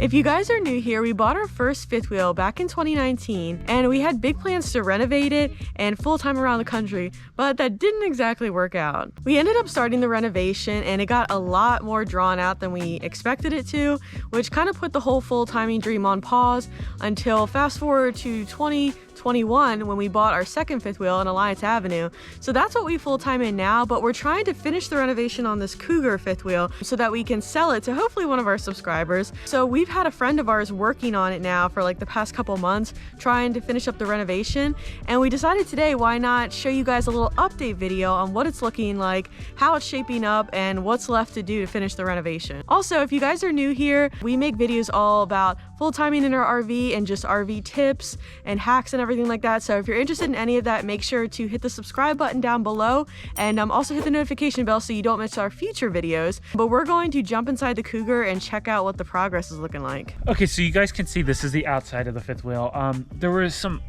If you guys are new here, we bought our first fifth wheel back in 2019 and we had big plans to renovate it and full-time around the country, but that didn't exactly work out. We ended up starting the renovation and it got a lot more drawn out than we expected it to, which kind of put the whole full-timing dream on pause until fast forward to 2021 when we bought our second fifth wheel on Alliance Avenue. So that's what we full-time in now, but we're trying to finish the renovation on this Cougar fifth wheel so that we can sell it to hopefully one of our subscribers. So we've had a friend of ours working on it now for like the past couple months trying to finish up the renovation, and we decided today why not show you guys a little update video on what it's looking like, how it's shaping up, and what's left to do to finish the renovation. Also, if you guys are new here, we make videos all about full-timing in our RV and just RV tips and hacks and everything like that. So if you're interested in any of that, make sure to hit the subscribe button down below and also hit the notification bell so you don't miss our future videos. But we're going to jump inside the Cougar and check out what the progress is looking like. Okay, so you guys can see this is the outside of the fifth wheel. There was some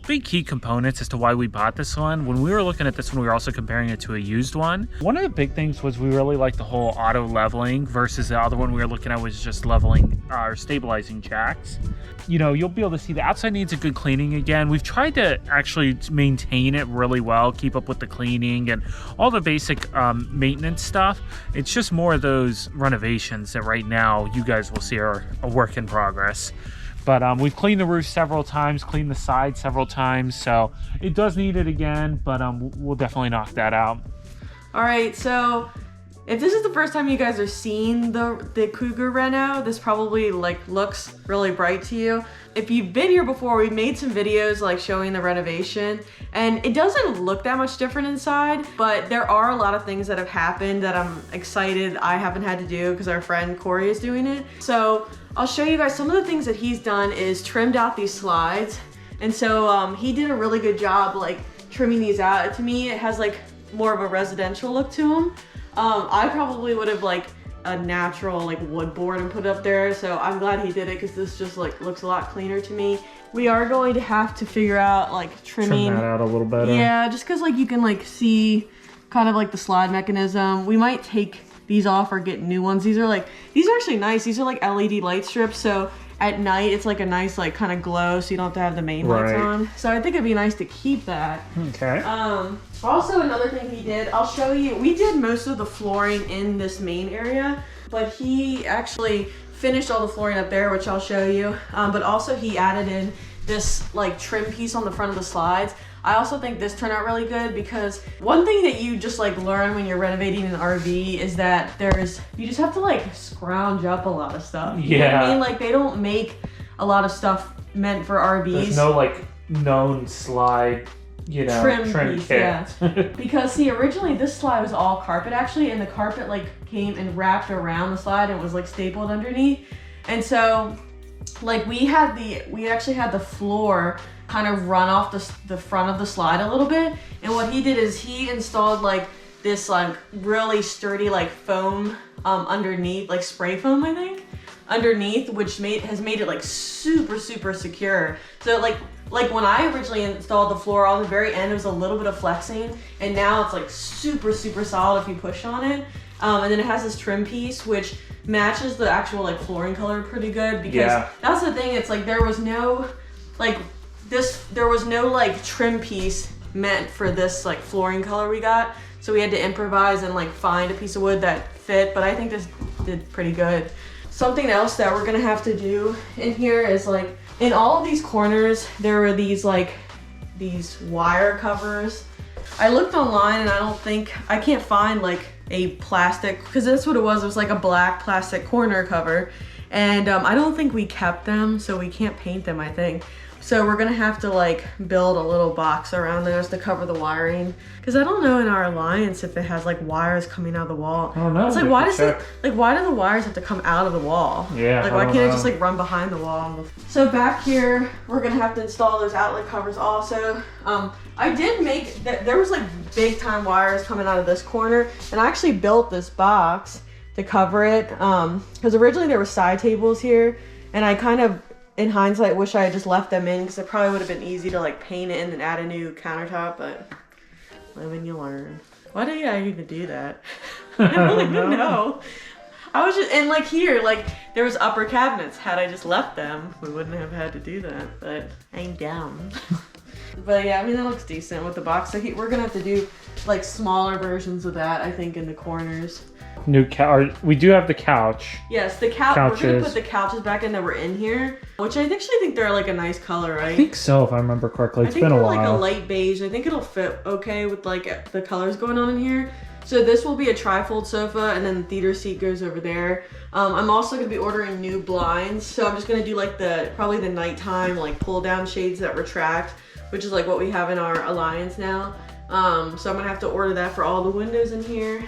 big key components as to why we bought this one. When we were looking at this one, we were also comparing it to a used one. One of the big things was we really liked the whole auto leveling versus the other one we were looking at was just leveling or stabilizing jacks. You know, you'll be able to see the outside needs a good cleaning again. We've tried to actually maintain it really well, keep up with the cleaning and all the basic maintenance stuff. It's just more of those renovations that right now you guys will see are a work in progress. But we've cleaned the roof several times, cleaned the side several times, so it does need it again, but we'll definitely knock that out. All right, so if this is the first time you guys are seeing the Cougar reno, this probably looks really bright to you. If you've been here before, we made some videos showing the renovation, and it doesn't look that much different inside, but there are a lot of things that have happened that I'm excited I haven't had to do because our friend Corey is doing it. So I'll show you guys some of the things that he's done is trimmed out these slides. And so he did a really good job trimming these out. To me, it has more of a residential look to them. I probably would have a natural wood board and put it up there, so I'm glad he did it because this just looks a lot cleaner to me. We are going to have to figure out trimming. Trim that out a little better. Yeah, just because you can see kind of the slide mechanism. We might take these off or get new ones. These are actually nice. These are LED light strips, so at night it's a nice kind of glow, so you don't have to have the main lights on. So I think it'd be nice to keep that. Okay. Also, another thing he did, I'll show you, we did most of the flooring in this main area, but he actually finished all the flooring up there, which I'll show you. But also he added in this trim piece on the front of the slides. I also think this turned out really good because one thing that you just learn when you're renovating an RV is that you just have to scrounge up a lot of stuff. You know what I mean? They don't make a lot of stuff meant for RVs. There's no known slide, trim piece, kit. Yeah. Because see, originally this slide was all carpet actually, and the carpet came and wrapped around the slide and was stapled underneath. And so we actually had the floor kind of run off the front of the slide a little bit. And what he did is he installed this really sturdy foam underneath, spray foam I think, underneath, which has made it super secure. So when I originally installed the floor, on the very end it was a little bit of flexing, and now it's super solid if you push on it. And then it has this trim piece which matches the actual flooring color pretty good, because that's the thing, it's there was no trim piece meant for this flooring color we got, so we had to improvise and find a piece of wood that fit, but I think this did pretty good. Something else that we're gonna have to do in here is in all of these corners there were these these wire covers. I looked online and I can't find a plastic, because that's what it was a black plastic corner cover, and I don't think we kept them, so we can't paint them, I think. So we're gonna have to build a little box around those to cover the wiring, because I don't know in our Alliance if it has wires coming out of the wall. I don't know. It's why does why do the wires have to come out of the wall? Yeah. Why can't it just run behind the wall? So back here we're gonna have to install those outlet covers also. I did make there was big time wires coming out of this corner, and I actually built this box to cover it because originally there were side tables here, and I kind of, in hindsight, wish I had just left them in because it probably would have been easy to paint it and then add a new countertop, but live and you learn. Why did I even do that? I don't even know. I was just, and like here, like there was upper cabinets. Had I just left them, we wouldn't have had to do that, but I'm down. But yeah, I mean, that looks decent with the box. So we're gonna have to do like smaller versions of that, I think, in the corners. New couch. We do have the couch. Yes, the couch. We're gonna put the couches back in that were in here, which I actually think they're like a nice color, right? I think so, if I remember correctly. It's been a while. Like a light beige. I think it'll fit okay with like the colors going on in here. So this will be a tri-fold sofa, and then the theater seat goes over there. I'm also gonna be ordering new blinds, so I'm just gonna do like probably the nighttime like pull down shades that retract, which is like what we have in our Alliance now. So I'm gonna have to order that for all the windows in here.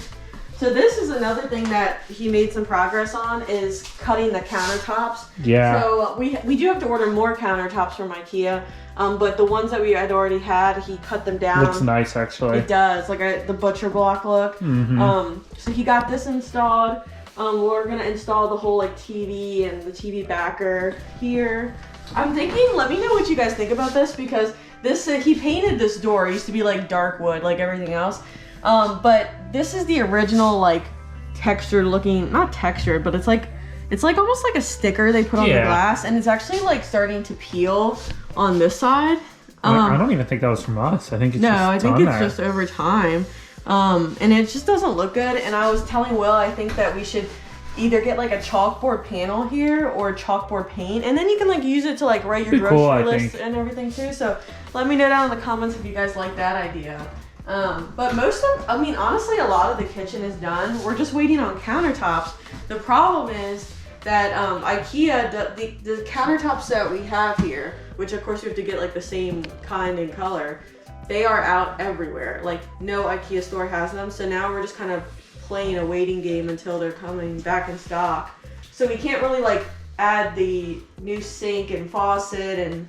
So this is another thing that he made some progress on, is cutting the countertops. Yeah. So we do have to order more countertops from IKEA, but the ones that we had already had, he cut them down. Looks nice, actually. It does, like the butcher block look. So he got this installed. We're gonna install the whole like TV and the TV backer here. I'm thinking, let me know what you guys think about this, because this he painted this door. It used to be like dark wood, like everything else. But this is the original like textured looking, not textured, but it's like almost like a sticker they put on the glass, and it's actually like starting to peel on this side. I don't even think that was from us. I think it's just over time. And it just doesn't look good. And I was telling Will, I think that we should either get like a chalkboard panel here or chalkboard paint, and then you can like use it to like write your grocery list and everything too. So let me know down in the comments if you guys like that idea. But honestly, a lot of the kitchen is done. We're just waiting on countertops. The problem is that IKEA, the countertops that we have here, which of course we have to get like the same kind and color, they are out everywhere. Like no IKEA store has them. So now we're just kind of playing a waiting game until they're coming back in stock. So we can't really like add the new sink and faucet and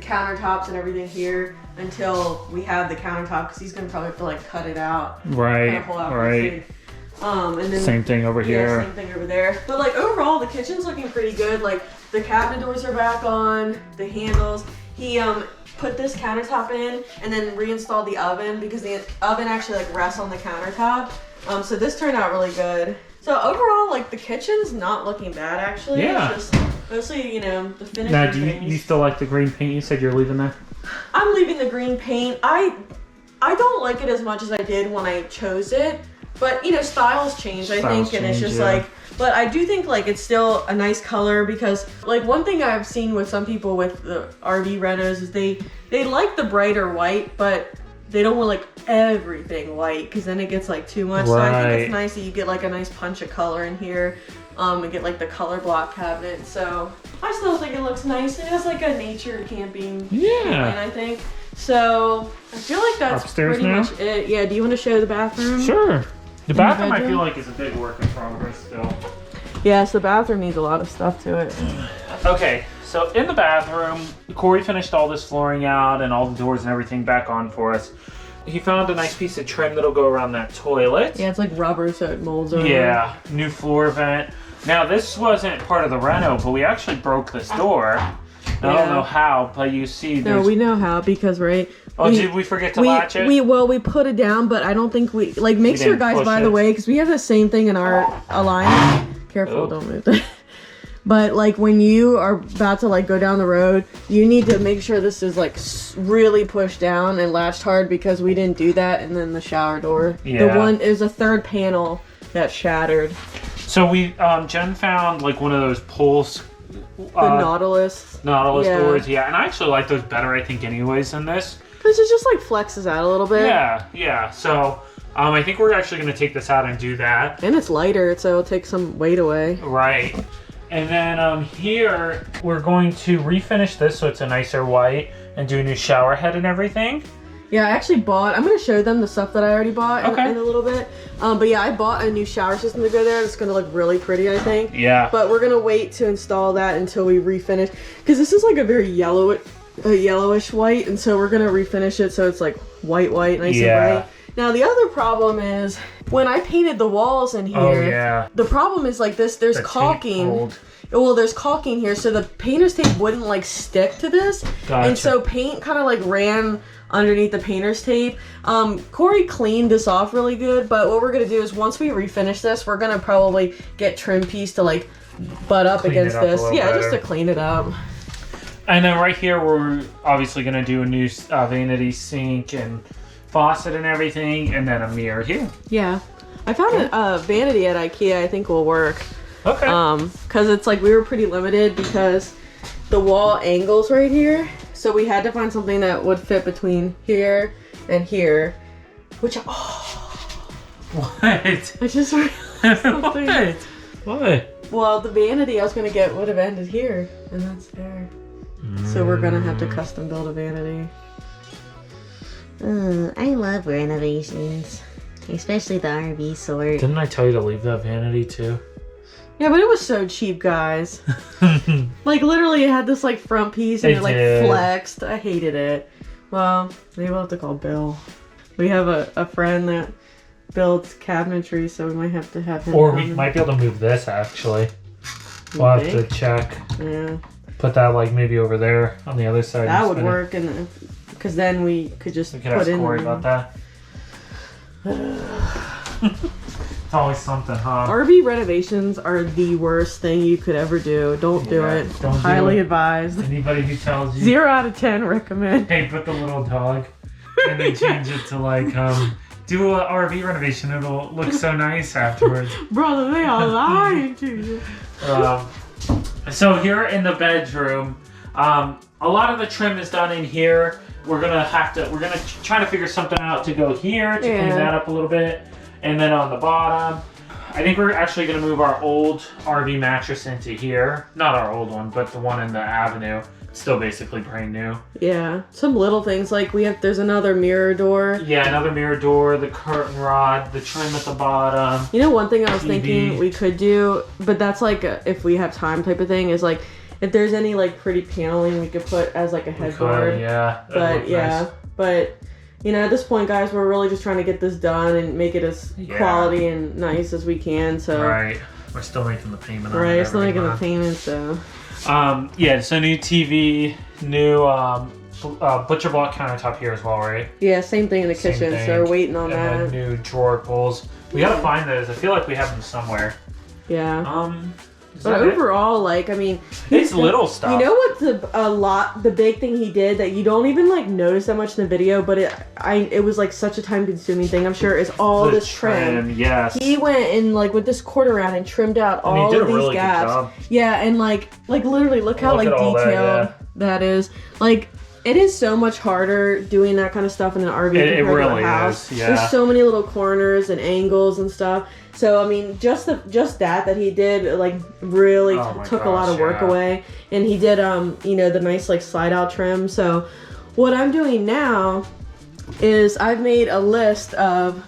countertops and everything here until we have the countertop, because he's gonna probably have to like cut it out. Right. And then same thing over here. Same thing over there. But like overall, the kitchen's looking pretty good. Like the cabinet doors are back on, the handles. He put this countertop in and then reinstalled the oven, because the oven actually like rests on the countertop. So this turned out really good. So overall, like the kitchen's not looking bad actually. Yeah. It's just mostly, the finishing. Now, do you still like the green paint? You said you're leaving that? I'm leaving the green paint. I don't like it as much as I did when I chose it, but styles change, I think, and it's just like, but I do think like it's still a nice color, because like one thing I've seen with some people with the RV renos is they like the brighter white, but they don't want like everything white, because then it gets like too much. So I think it's nice that you get like a nice punch of color in here, and get like the color block cabinet. So I still think it looks nice. It has like a nature camping feeling, I think. So I feel like that's upstairs pretty now? much it. Yeah, do you want to show the bathroom? Sure. The bathroom I feel like is a big work in progress still. Yes, the bathroom needs a lot of stuff to it. Okay, so in the bathroom, Corey finished all this flooring out and all the doors and everything back on for us. He found a nice piece of trim that'll go around that toilet. Yeah, it's like rubber, so it molds over. Yeah, new floor vent. Now, this wasn't part of the reno, but we actually broke this door. I don't know how, but you see No, we know how, because, right? Did we forget to latch it? We put it down, but I don't think make sure, guys, by the way, because we have the same thing in our Alliance. Careful, don't move that. But like when you are about to like go down the road, you need to make sure this is like really pushed down and latched hard, because we didn't do that. And then the shower door, is a third panel that shattered. So we, Jen found like one of those pulls. The Nautilus doors, and I actually like those better, I think, anyways, than this. Because it just like flexes out a little bit. Yeah. So I think we're actually going to take this out and do that. And it's lighter, so it'll take some weight away. Right. And then here, we're going to refinish this so it's a nicer white and do a new shower head and everything. Yeah, I actually bought, I'm going to show them the stuff that I already bought in a little bit. But yeah, I bought a new shower system to go there. It's going to look really pretty, I think. Yeah. But we're going to wait to install that until we refinish. Because this is like a very yellowish white. And so we're going to refinish it so it's like white, nice and bright. Now, the other problem is when I painted the walls in here, the problem is like this, there's caulking. Well, there's caulking here, so the painter's tape wouldn't like stick to this. Gotcha. And so paint kind of like ran underneath the painter's tape. Corey cleaned this off really good, but what we're gonna do is once we refinish this, we're gonna probably get trim piece to like butt up against this. Yeah, just to clean it up. And then right here, we're obviously gonna do a new vanity sink and faucet and everything, and then a mirror here. Yeah, I found a vanity at IKEA. I think will work. Okay. Because it's like we were pretty limited because the wall angles right here, so we had to find something that would fit between here and here. Which What? I just realized something. What? Well, the vanity I was gonna get would have ended here, and that's there. So we're gonna have to custom build a vanity. I love renovations, especially the RV sort. Didn't I tell you to leave that vanity too? Yeah, but it was so cheap, guys. Like literally, it had this like front piece and it like flexed. I hated it. Well, maybe we'll have to call Bill. We have a friend that builds cabinetry, so we might have to have him. Or we might be able to move this actually. We'll have to check. Yeah. Put that like maybe over there on the other side. That would work, and because then we could just we could ask Corey about that. It's always something, huh? RV renovations are the worst thing you could ever do. Don't do it. Don't Highly do it. advised. Anybody who tells you 0 out of 10 recommend. hey, put the little dog and then change it to like do a RV renovation. It'll look so nice afterwards. Brother, they are lying to you. So here in the bedroom, a lot of the trim is done in here. We're gonna try to figure something out to go here to clean that up a little bit. And then on the bottom, I think we're actually gonna move our old RV mattress into here. Not our old one, but the one in the Avenue. Still basically brand new. Yeah, some little things like there's another mirror door. Yeah, another mirror door, the curtain rod, the trim at the bottom. You know, one thing I was thinking we could do, but that's like if we have time type of thing, is like if there's any like pretty paneling we could put as like a headboard. Yeah. But yeah, nice. But you know, at this point, guys, we're really just trying to get this done and make it as quality and nice as we can. So right, we're still making the payment. Right, still making the payment. So yeah, so new TV, new butcher block countertop here as well, right? Yeah, same thing in the kitchen. So we're waiting on that. And then new drawer pulls. We gotta find those. I feel like we have them somewhere. Yeah. But overall, like, I mean, it's little stuff. You know what the big thing he did that you don't even like notice that much in the video, but it was like such a time consuming thing, I'm sure, is all this trim. Yes. He went and like with this quarter round and trimmed out all of these gaps. Yeah, and like literally look how like detailed that is. Like, it is so much harder doing that kind of stuff in an RV compared to a house. Is, yeah. There's so many little corners and angles and stuff. So I mean, just that he did like really took a lot of work away, and he did you know, the nice like slide out trim. So what I'm doing now is I've made a list of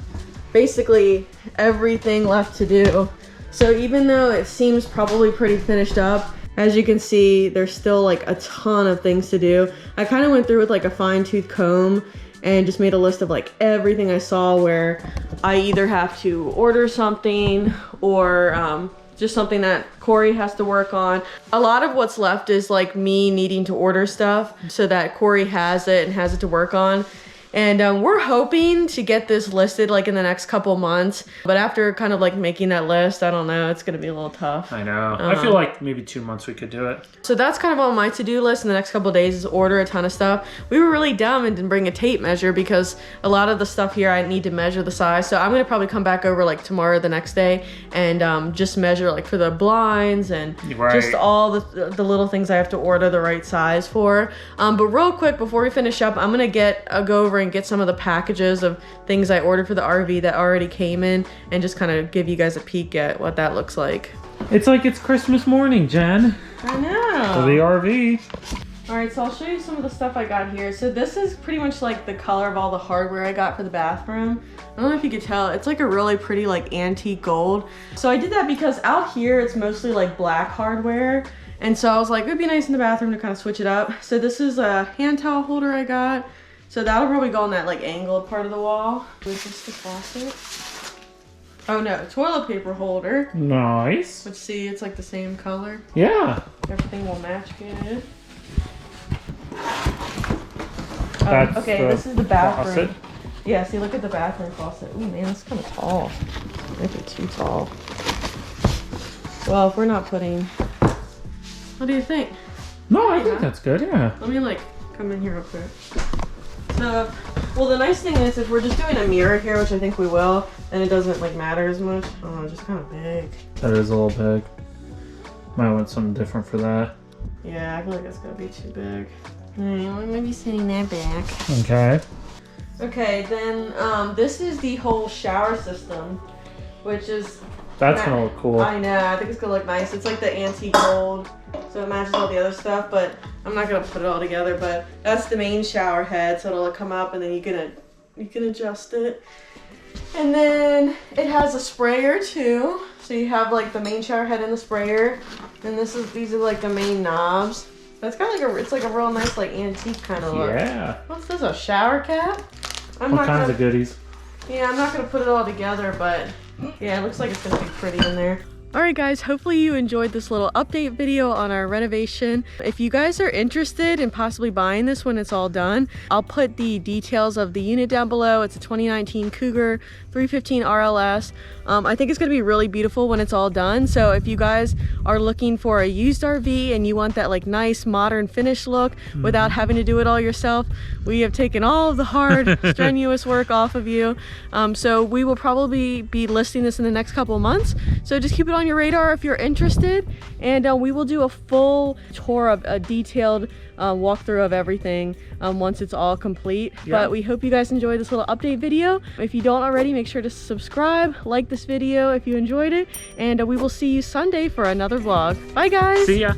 basically everything left to do. So even though it seems probably pretty finished up, as you can see, there's still like a ton of things to do. I kind of went through with like a fine-tooth comb and just made a list of like everything I saw where I either have to order something or just something that Corey has to work on. A lot of what's left is like me needing to order stuff so that Corey has it and has it to work on. And we're hoping to get this listed like in the next couple months. But after kind of like making that list, I don't know, it's gonna be a little tough. I know. I feel like maybe 2 months we could do it. So that's kind of on my to-do list in the next couple of days, is order a ton of stuff. We were really dumb and didn't bring a tape measure because a lot of the stuff here I need to measure the size. So I'm gonna probably come back over like tomorrow or the next day and just measure like for the blinds and just all the little things I have to order the right size for. But real quick, before we finish up, I'm gonna go over and get some of the packages of things I ordered for the RV that already came in and just kind of give you guys a peek at what that looks like. It's like it's Christmas morning, Jen. I know. For the RV. All right, so I'll show you some of the stuff I got here. So this is pretty much like the color of all the hardware I got for the bathroom. I don't know if you could tell, it's like a really pretty like antique gold. So I did that because out here it's mostly like black hardware. And so I was like, it'd be nice in the bathroom to kind of switch it up. So this is a hand towel holder I got. So that'll probably go on that like angled part of the wall. With just the faucet. Oh no, toilet paper holder. Nice. Let's see, it's like the same color. Yeah. Everything will match good. That's okay, the this is the bathroom. faucet. Yeah, see, look at the bathroom faucet. Ooh, man, it's kind of tall. Might be too tall. Well, if we're not putting... What do you think? No, I think that's good, yeah. Let me, like, come in here real quick. So, well, the nice thing is if we're just doing a mirror here, which I think we will, then it doesn't, like, matter as much. Oh, it's just kind of big. That is a little big. Might want something different for that. Yeah, I feel like it's going to be too big. Alright, maybe setting that back. Okay. Okay, then this is the whole shower system, which is... That's gonna look cool. I know, I think it's gonna look nice. It's like the antique gold, so it matches all the other stuff, but I'm not gonna put it all together, but that's the main shower head, so it'll come up and then you can adjust it. And then it has a sprayer too, so you have like the main shower head and the sprayer, and these are like the main knobs. That's kind of like it's like a real nice like antique kind of look. Yeah. What's this, a shower cap? All kinds of goodies. Yeah, I'm not gonna put it all together, but yeah, it looks like it's gonna be pretty in there. Alright guys, hopefully you enjoyed this little update video on our renovation. If you guys are interested in possibly buying this when it's all done, I'll put the details of the unit down below. It's a 2019 Cougar 315 RLS. I think it's going to be really beautiful when it's all done. So if you guys are looking for a used RV and you want that like nice modern finish look without having to do it all yourself, we have taken all of the hard strenuous work off of you. So we will probably be listing this in the next couple of months. So just keep it on your radar if you're interested, and we will do a full tour of a detailed walkthrough of everything once it's all complete. But we hope you guys enjoyed this little update video. If you don't already, make sure to subscribe, like this video if you enjoyed it, and we will see you Sunday for another vlog. Bye guys. See ya.